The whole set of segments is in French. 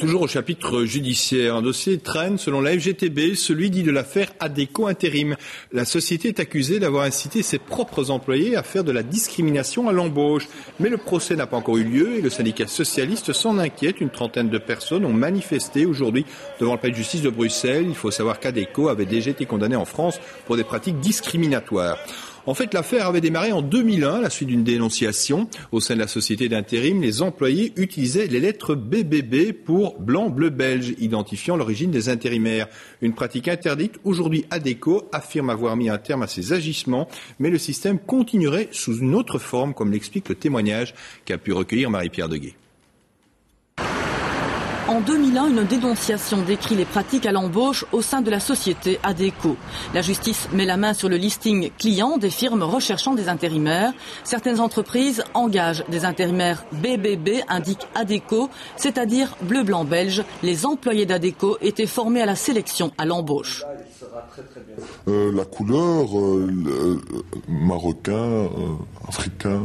Toujours au chapitre judiciaire, un dossier traîne selon la FGTB, celui dit de l'affaire Adecco Intérim. La société est accusée d'avoir incité ses propres employés à faire de la discrimination à l'embauche. Mais le procès n'a pas encore eu lieu et le syndicat socialiste s'en inquiète. Une trentaine de personnes ont manifesté aujourd'hui devant le palais de justice de Bruxelles. Il faut savoir qu'Adecco avait déjà été condamné en France pour des pratiques discriminatoires. En fait, l'affaire avait démarré en 2001 à la suite d'une dénonciation. Au sein de la société d'intérim, les employés utilisaient les lettres BBB pour blanc, bleu, belge, identifiant l'origine des intérimaires. Une pratique interdite. Aujourd'hui, Adecco affirme avoir mis un terme à ces agissements, mais le système continuerait sous une autre forme, comme l'explique le témoignage qu'a pu recueillir Marie-Pierre Deguet. En 2001, une dénonciation décrit les pratiques à l'embauche au sein de la société Adecco. La justice met la main sur le listing client des firmes recherchant des intérimaires. Certaines entreprises engagent des intérimaires BBB, indique Adecco, c'est-à-dire bleu, blanc, belge. Les employés d'Adecco étaient formés à la sélection à l'embauche. La couleur, marocain, africain,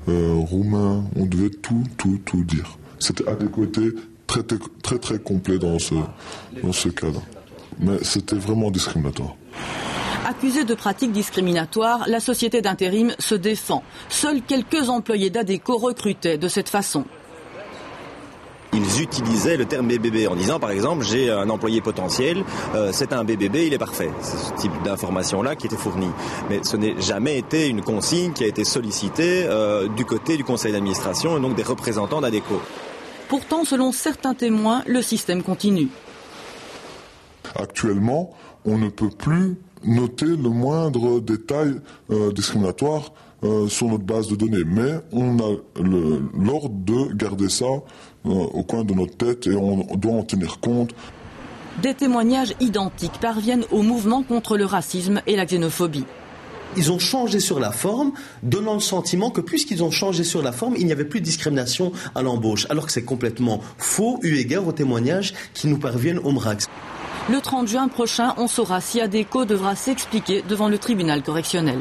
roumain, on devait tout dire. C'était Adecco était très complet dans ce cadre. Mais c'était vraiment discriminatoire. Accusée de pratiques discriminatoires, la société d'intérim se défend. Seuls quelques employés d'Adecco recrutaient de cette façon. Ils utilisaient le terme BBB en disant, par exemple, j'ai un employé potentiel, c'est un BBB, il est parfait. C'est ce type d'information-là qui était fournie. Mais ce n'est jamais été une consigne qui a été sollicitée du côté du conseil d'administration et donc des représentants d'Adecco. Pourtant, selon certains témoins, le système continue. Actuellement, on ne peut plus noter le moindre détail discriminatoire sur notre base de données. Mais on a l'ordre de garder ça au coin de notre tête et on doit en tenir compte. Des témoignages identiques parviennent au mouvement contre le racisme et la xénophobie. Ils ont changé sur la forme, donnant le sentiment que puisqu'ils ont changé sur la forme, il n'y avait plus de discrimination à l'embauche. Alors que c'est complètement faux, eu égard aux témoignages qui nous parviennent au MRAX. Le 30 juin prochain, on saura si Adecco devra s'expliquer devant le tribunal correctionnel.